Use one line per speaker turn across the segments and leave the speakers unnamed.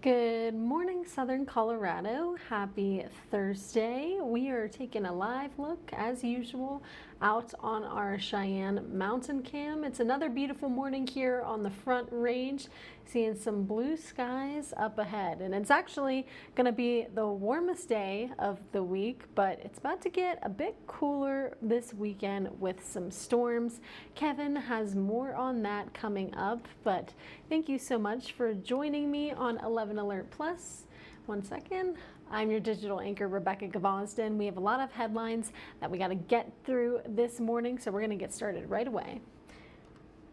Good morning, Southern Colorado. Happy Thursday. We are taking a live look, as usual, out on our Cheyenne mountain cam. It's another beautiful morning here on the Front Range, seeing some blue skies up ahead. And it's actually going to be the warmest day of the week, but it's about to get a bit cooler this weekend with some storms. Kevin has more on that coming up, but thank you so much for joining me on 11 Alert Plus. One second. I'm your digital anchor, Rebecca Gavosden. We have a lot of headlines that we got to get through this morning, so we're going to get started right away.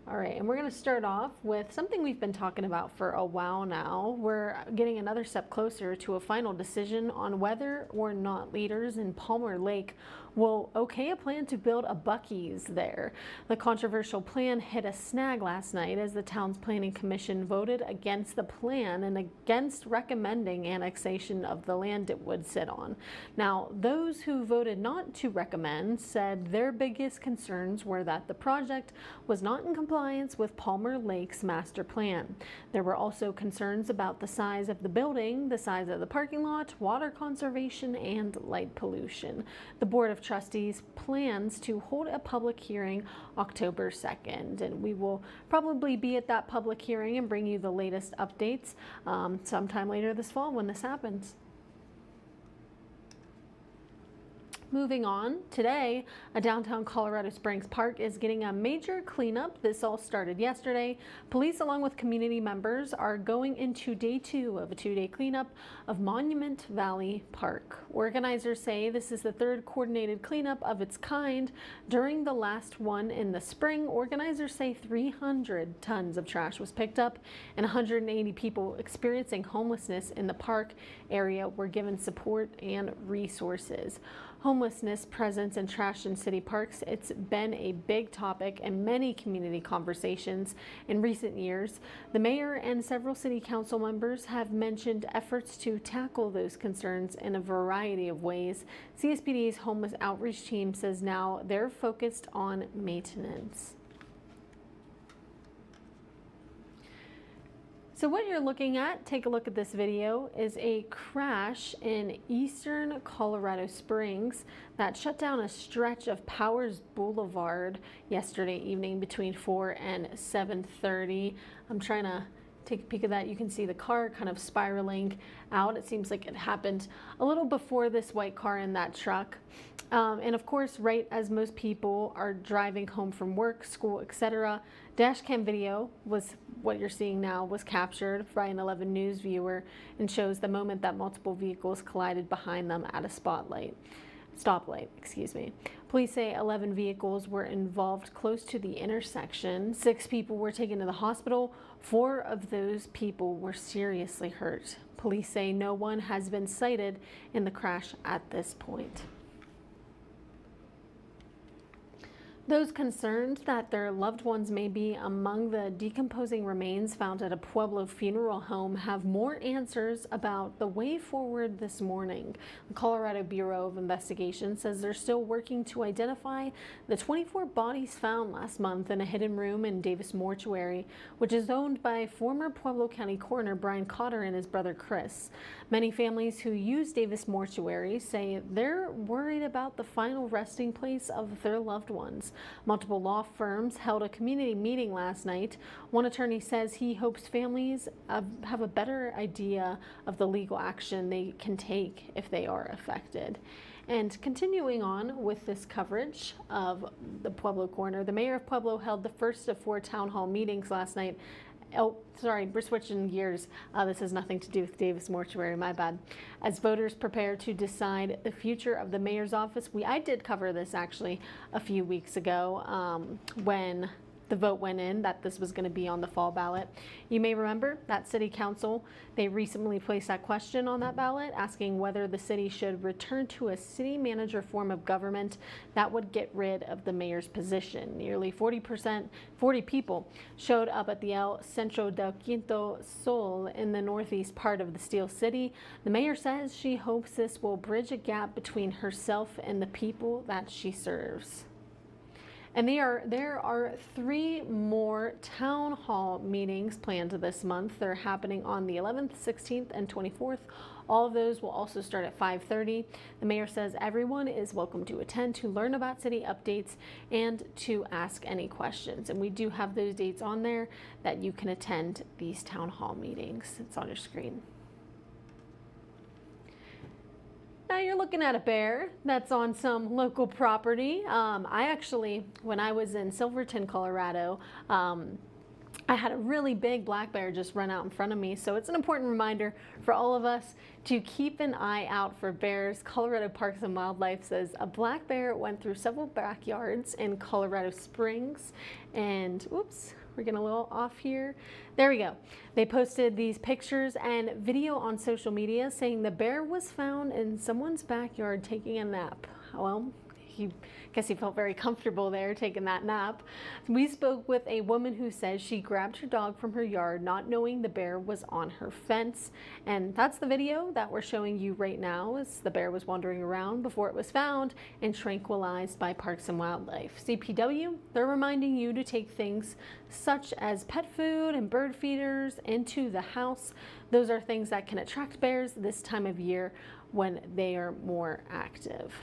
All right, and we're going to start off with something we've been talking about for a while now. We're getting another step closer to a final decision on whether or not leaders in Palmer Lake will okay a plan to build a Buc-ee's there. The controversial plan hit a snag last night as the town's planning commission voted against the plan and against recommending annexation of the land it would sit on. Now, those who voted not to recommend said their biggest concerns were that the project was not in compliance with Palmer Lake's master plan. There were also concerns about the size of the building, the size of the parking lot, water conservation, and light pollution. The Board of Trustees plans to hold a public hearing October 2nd, and we will probably be at that public hearing and bring you the latest updates sometime later this fall when this happens. Moving on, today, a downtown Colorado Springs park is getting a major cleanup. This all started yesterday. Police, along with community members, are going into day 2 of a 2-day cleanup of Monument Valley Park. Organizers say this is the 3rd coordinated cleanup of its kind. During the last one in the spring, organizers say 300 tons of trash was picked up and 180 people experiencing homelessness in the park area were given support and resources. Homelessness presence and trash in city parks, it's been a big topic in many community conversations in recent years. The mayor and several city council members have mentioned efforts to tackle those concerns in a variety of ways. CSPD's homeless outreach team says now they're focused on maintenance. So what you're looking at, take a look at this video, is a crash in eastern Colorado Springs that shut down a stretch of Powers Boulevard yesterday evening between 4 and 7:30. I'm trying to take a peek of that. You can see the car kind of spiraling out. It seems like it happened a little before this white car and that truck. And of course, right as most people are driving home from work, school, etc., dash cam video was what you're seeing now was captured by an 11 News viewer and shows the moment that multiple vehicles collided behind them at a stoplight. Police say 11 vehicles were involved close to the intersection. 6 people were taken to the hospital. 4 of those people were seriously hurt. Police say no one has been cited in the crash at this point. Those concerned that their loved ones may be among the decomposing remains found at a Pueblo funeral home have more answers about the way forward this morning. The Colorado Bureau of Investigation says they're still working to identify the 24 bodies found last month in a hidden room in Davis Mortuary, which is owned by former Pueblo County Coroner Brian Cotter and his brother Chris. Many families who use Davis Mortuary say they're worried about the final resting place of their loved ones. Multiple law firms held a community meeting last night. One attorney says he hopes families have a better idea of the legal action they can take if they are affected. And continuing on with this coverage of the Pueblo coroner, the mayor of Pueblo held the first of 4 town hall meetings last night. Oh, sorry, we're switching gears. This has nothing to do with Davis Mortuary, my bad. As voters prepare to decide the future of the mayor's office, I did cover this actually a few weeks ago when the vote went in that this was going to be on the fall ballot. You may remember that city council, they recently placed that question on that ballot asking whether the city should return to a city manager form of government that would get rid of the mayor's position. Nearly 40 people showed up at the El Centro del Quinto Sol in the northeast part of the Steel City. The mayor says she hopes this will bridge a gap between herself and the people that she serves. And there are 3 more town hall meetings planned this month. They're happening on the 11th, 16th, and 24th. All of those will also start at 5:30. The mayor says everyone is welcome to attend to learn about city updates and to ask any questions. And we do have those dates on there that you can attend these town hall meetings. It's on your screen. Now you're looking at a bear that's on some local property. I actually, when I was in Silverton, Colorado, I had a really big black bear just run out in front of me. So it's an important reminder for all of us to keep an eye out for bears. Colorado Parks and Wildlife says a black bear went through several backyards in Colorado Springs. And oops, we're getting a little off here. There we go. They posted these pictures and video on social media saying the bear was found in someone's backyard taking a nap. Well, I guess he felt very comfortable there taking that nap. We spoke with a woman who says she grabbed her dog from her yard not knowing the bear was on her fence. And that's the video that we're showing you right now as the bear was wandering around before it was found and tranquilized by Parks and Wildlife. CPW, they're reminding you to take things such as pet food and bird feeders into the house. Those are things that can attract bears this time of year when they are more active.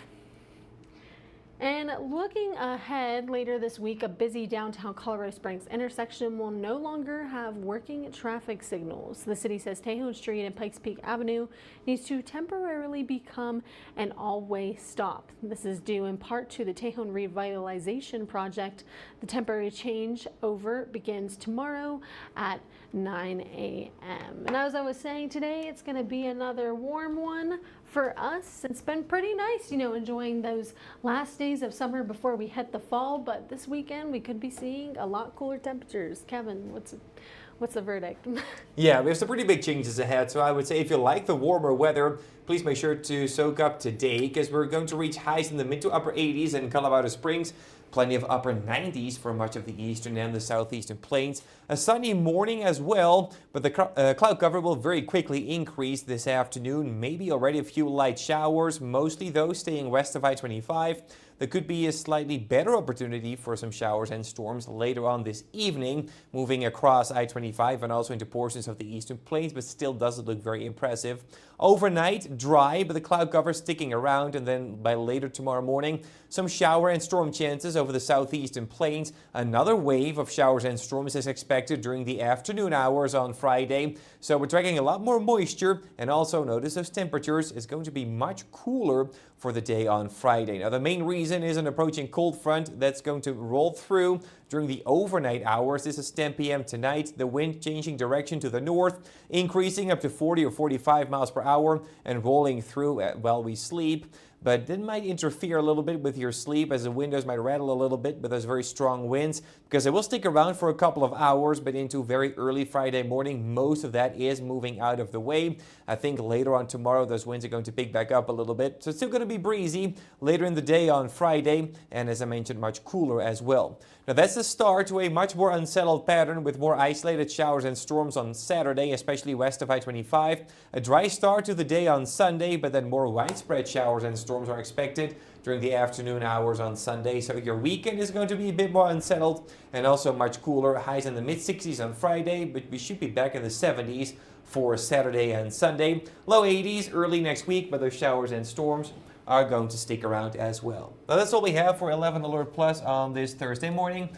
And looking ahead later this week, a busy downtown Colorado Springs intersection will no longer have working traffic signals. The city says Tejon Street and Pikes Peak Avenue needs to temporarily become an all-way stop. This is due in part to the Tejon Revitalization Project. The temporary changeover begins tomorrow at 9 a.m. And as I was saying today, it's going to be another warm one for us. It's been pretty nice, enjoying those last days of summer before we hit the fall, but this weekend we could be seeing a lot cooler temperatures. Kevin, what's the verdict?
Yeah, we have some pretty big changes ahead, so I would say if you like the warmer weather, please make sure to soak up today because we're going to reach highs in the mid to upper 80s in Colorado Springs. Plenty of upper 90s for much of the eastern and the southeastern plains. A sunny morning as well, but the cloud cover will very quickly increase this afternoon. Maybe already a few light showers, mostly though staying west of I-25. There could be a slightly better opportunity for some showers and storms later on this evening, moving across I-25 and also into portions of the eastern plains, but still doesn't look very impressive. Overnight, dry, but the cloud cover sticking around, and then by later tomorrow morning, some shower and storm chances over the southeastern plains. Another wave of showers and storms is expected during the afternoon hours on Friday. So we're tracking a lot more moisture, and also notice those temperatures is going to be much cooler for the day on Friday. Now the main reason is an approaching cold front that's going to roll through during the overnight hours. This is 10 p.m. tonight. The wind changing direction to the north, increasing up to 40 or 45 miles per hour and rolling through while we sleep. But it might interfere a little bit with your sleep as the windows might rattle a little bit with those very strong winds because it will stick around for a couple of hours, but into very early Friday morning, most of that is moving out of the way. I think later on tomorrow, those winds are going to pick back up a little bit. So it's still going to be breezy later in the day on Friday, and as I mentioned, much cooler as well. Now that's the start to a much more unsettled pattern with more isolated showers and storms on Saturday, especially west of I-25. A dry start to the day on Sunday, but then more widespread showers and storms are expected during the afternoon hours on Sunday. So your weekend is going to be a bit more unsettled and also much cooler. Highs in the mid-60s on Friday, but we should be back in the 70s for Saturday and Sunday. Low 80s early next week, but those showers and storms are going to stick around as well. Now that's all we have for 11 Alert Plus on this Thursday morning.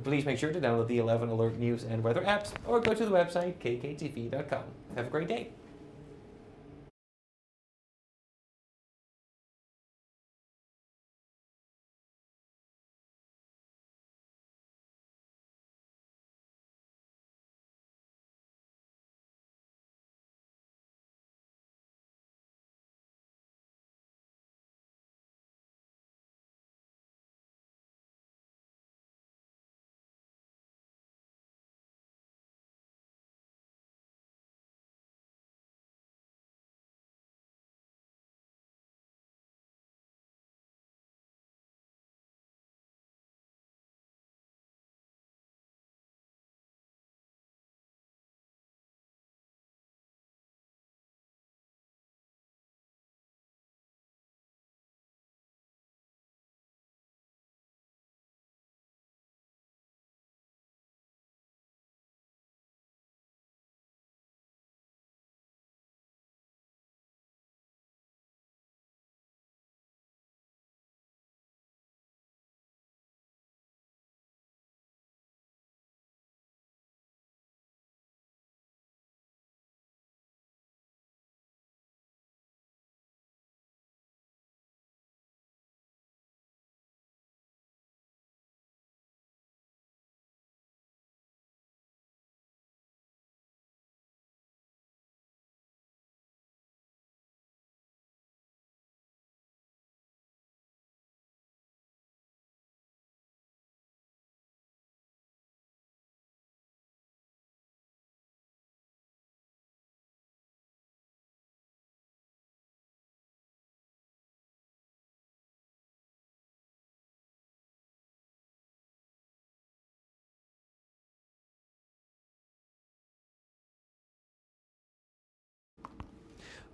Please make sure to download the 11 Alert News and Weather apps or go to the website kktv.com. Have a great day.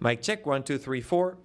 Mic check, 1, 2, 3, 4.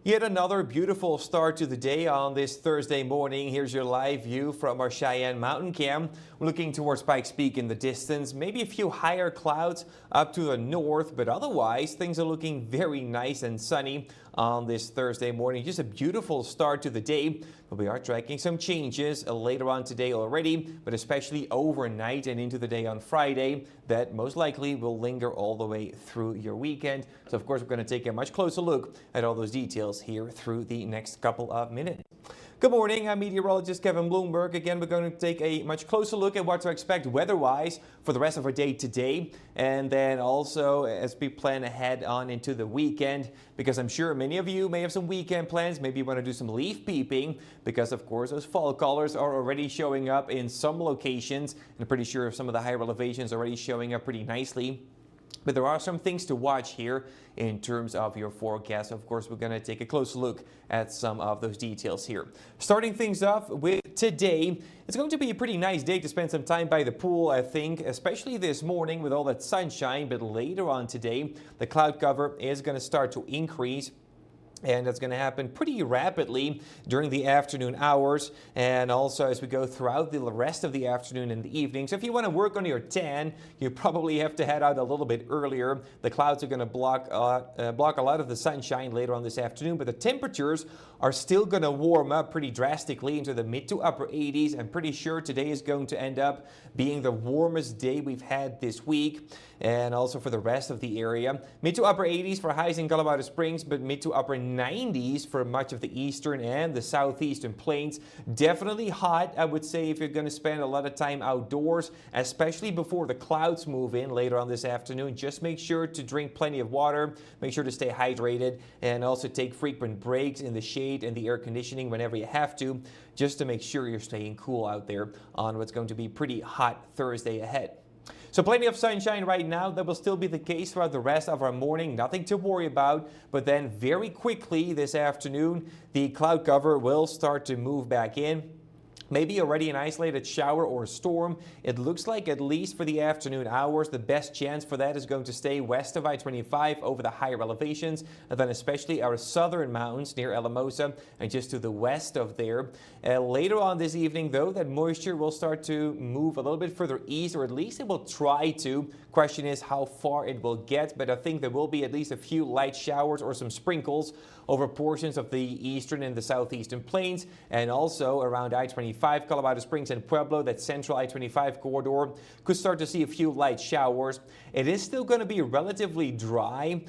Yet another beautiful start to the day on this Thursday morning. Here's your live view from our Cheyenne mountain cam. Looking towards Pikes Peak in the distance, maybe a few higher clouds up to the north, but otherwise things are looking very nice and sunny on this Thursday morning. Just a beautiful start to the day, but we are tracking some changes later on today already, but especially overnight and into the day on Friday that most likely will linger all the way through your weekend. So of course we're going to take a much closer look at all those details here through the next couple of minutes. Good morning, I'm meteorologist Kevin Bloomberg. Again, we're going to take a much closer look at what to expect weather-wise for the rest of our day today, and then also as we plan ahead on into the weekend, because I'm sure many of you may have some weekend plans. Maybe you want to do some leaf peeping, because of course those fall colors are already showing up in some locations, and I'm pretty sure some of the higher elevations are already showing up pretty nicely. But there are some things to watch here in terms of your forecast. Of course, we're going to take a close look at some of those details here. Starting things off with today, it's going to be a pretty nice day to spend some time by the pool, I think, especially this morning with all that sunshine. But later on today, the cloud cover is going to start to increase. And that's going to happen pretty rapidly during the afternoon hours and also as we go throughout the rest of the afternoon and the evening. So if you want to work on your tan, you probably have to head out a little bit earlier. The clouds are going to block a lot of the sunshine later on this afternoon, but the temperatures are still going to warm up pretty drastically into the mid to upper 80s. I'm pretty sure today is going to end up being the warmest day we've had this week, and also for the rest of the area. Mid to upper 80s for highs in Colorado Springs, but mid to upper 90s for much of the eastern and the southeastern plains. Definitely hot, I would say, if you're going to spend a lot of time outdoors, especially before the clouds move in later on this afternoon. Just make sure to drink plenty of water, make sure to stay hydrated, and also take frequent breaks in the shade and the air conditioning whenever you have to, just to make sure you're staying cool out there on what's going to be pretty hot Thursday ahead. So plenty of sunshine right now. That will still be the case throughout the rest of our morning. Nothing to worry about. But then very quickly this afternoon, the cloud cover will start to move back in. Maybe already an isolated shower or storm. It looks like, at least for the afternoon hours, the best chance for that is going to stay west of I-25 over the higher elevations, and then especially our southern mountains near Alamosa and just to the west of there. Later on this evening, though, that moisture will start to move a little bit further east, or at least it will try to. Question is how far it will get, but I think there will be at least a few light showers or some sprinkles over portions of the eastern and the southeastern plains, and also around I-25, Colorado Springs and Pueblo, that central I-25 corridor, could start to see a few light showers. It is still going to be relatively dry,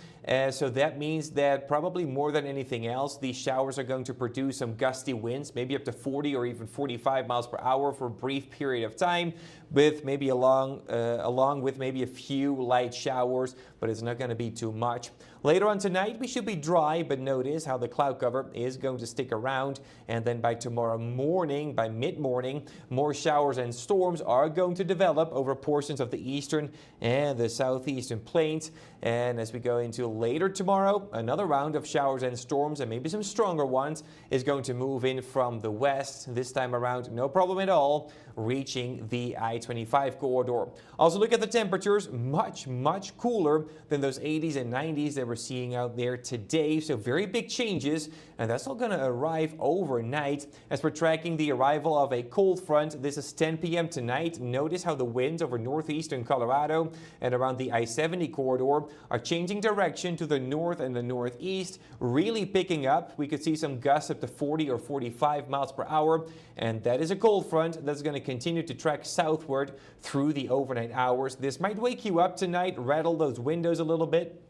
so that means that probably more than anything else, these showers are going to produce some gusty winds, maybe up to 40 or even 45 miles per hour for a brief period of time, with maybe along with maybe a few light showers, but it's not going to be too much. Later on tonight, we should be dry, but notice how the cloud cover is going to stick around. And then by tomorrow morning, by mid-morning, more showers and storms are going to develop over portions of the eastern and the southeastern plains. And as we go into later tomorrow, another round of showers and storms, and maybe some stronger ones, is going to move in from the west. This time around, no problem at all, reaching the I-25 corridor. Also look at the temperatures, much cooler than those 80s and 90s that we're seeing out there today. So very big changes, and that's all going to arrive overnight as we're tracking the arrival of a cold front. This is 10 p.m. tonight. Notice how the winds over northeastern Colorado and around the I-70 corridor are changing direction to the north and the northeast, really picking up. We could see some gusts up to 40 or 45 miles per hour, and that is a cold front that's going to continue to track southward through the overnight hours. This might wake you up tonight, rattle those windows a little bit,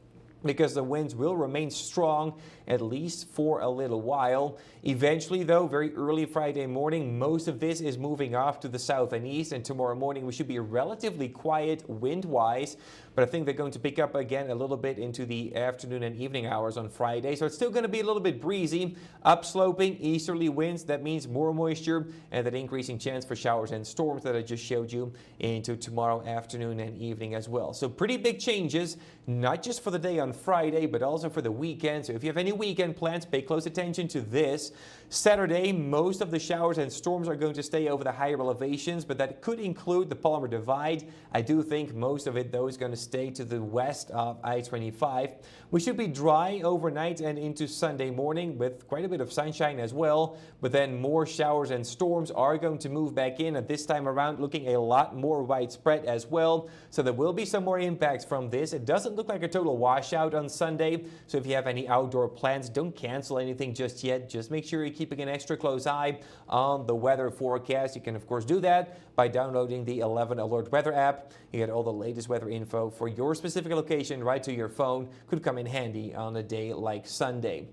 because the winds will remain strong at least for a little while. Eventually, though, very early Friday morning, most of this is moving off to the south and east, and tomorrow morning we should be relatively quiet wind-wise, but I think they're going to pick up again a little bit into the afternoon and evening hours on Friday. So it's still going to be a little bit breezy, upsloping easterly winds. That means more moisture and that increasing chance for showers and storms that I just showed you into tomorrow afternoon and evening as well. So pretty big changes, not just for the day on Friday, but also for the weekend. So if you have any weekend plans, pay close attention to this. Saturday, most of the showers and storms are going to stay over the higher elevations, but that could include the Palmer Divide. I do think most of it, though, is going to stay to the west of I-25. We should be dry overnight and into Sunday morning with quite a bit of sunshine as well, but then more showers and storms are going to move back in at this time around, looking a lot more widespread as well. So there will be some more impacts from this. It doesn't look like a total washout on Sunday, so if you have any outdoor plans, don't cancel anything just yet. Just make sure you're keeping an extra close eye on the weather forecast. You can of course do that by downloading the 11 Alert Weather app. You get all the latest weather info for your specific location right to your phone. Could come in handy on a day like Sunday.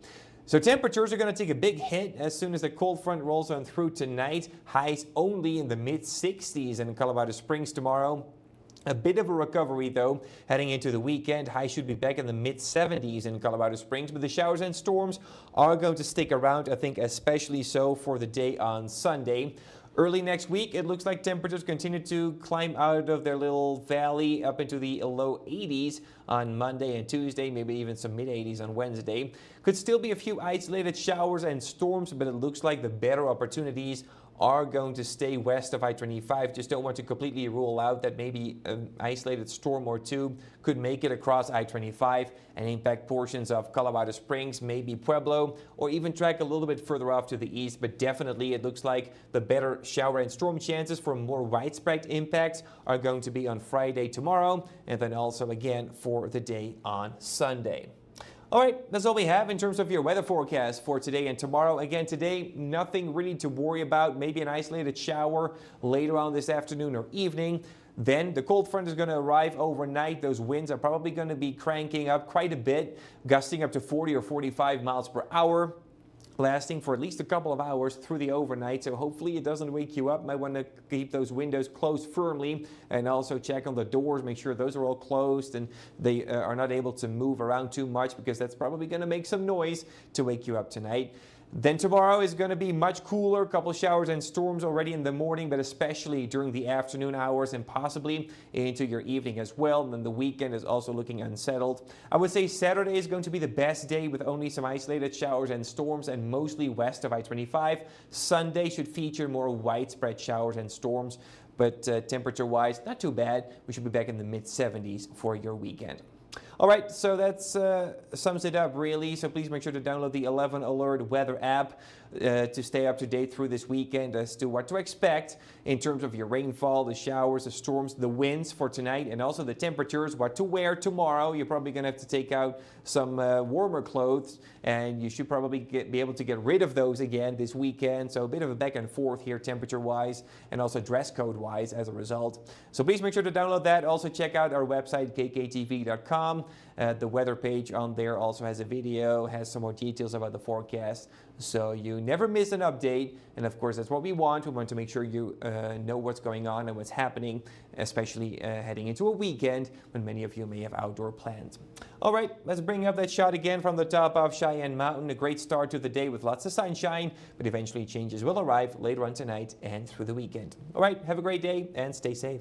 So temperatures are going to take a big hit as soon as the cold front rolls on through tonight. Highs only in the mid-60s in Colorado Springs tomorrow. A bit of a recovery, though, heading into the weekend. Highs should be back in the mid-70s in Colorado Springs, but the showers and storms are going to stick around, I think, especially so for the day on Sunday. Early next week, it looks like temperatures continue to climb out of their little valley up into the low 80s on Monday and Tuesday, maybe even some mid-80s on Wednesday. Could still be a few isolated showers and storms, but it looks like the better opportunities are going to stay west of I-25. Just don't want to completely rule out that maybe an isolated storm or two could make it across I-25 and impact portions of Colorado Springs, maybe Pueblo, or even track a little bit further off to the east. But definitely it looks like the better shower and storm chances for more widespread impacts are going to be on Friday tomorrow, and then also again for the day on Sunday. All right, that's all we have in terms of your weather forecast for today and tomorrow. Again, today, nothing really to worry about. Maybe an isolated shower later on this afternoon or evening. Then the cold front is going to arrive overnight. Those winds are probably going to be cranking up quite a bit, gusting up to 40 or 45 miles per hour. Lasting for at least a couple of hours through the overnight, so hopefully it doesn't wake you up. Might want to keep those windows closed firmly and also check on the doors, make sure those are all closed and they are not able to move around too much, because that's probably going to make some noise to wake you up tonight. Then tomorrow is going to be much cooler, a couple showers and storms already in the morning, but especially during the afternoon hours and possibly into your evening as well. And then the weekend is also looking unsettled. I would say Saturday is going to be the best day with only some isolated showers and storms and mostly west of I-25. Sunday should feature more widespread showers and storms, but temperature-wise, not too bad. We should be back in the mid-70s for your weekend. All right, so that sums it up really. So please make sure to download the 11 Alert Weather app to stay up to date through this weekend as to what to expect in terms of your rainfall, the showers, the storms, the winds for tonight, and also the temperatures, what to wear tomorrow. You're probably going to have to take out some warmer clothes, and you should probably be able to get rid of those again this weekend. So a bit of a back and forth here temperature-wise and also dress code-wise as a result. So please make sure to download that. Also check out our website, KKTV.com. The weather page on there also has a video, has some more details about the forecast, so you never miss an update. And of course, that's what we want. We want to make sure you know what's going on and what's happening, especially heading into a weekend when many of you may have outdoor plans. All right, let's bring up that shot again from the top of Cheyenne Mountain. A great start to the day with lots of sunshine, but eventually changes will arrive later on tonight and through the weekend. All right, have a great day and stay safe.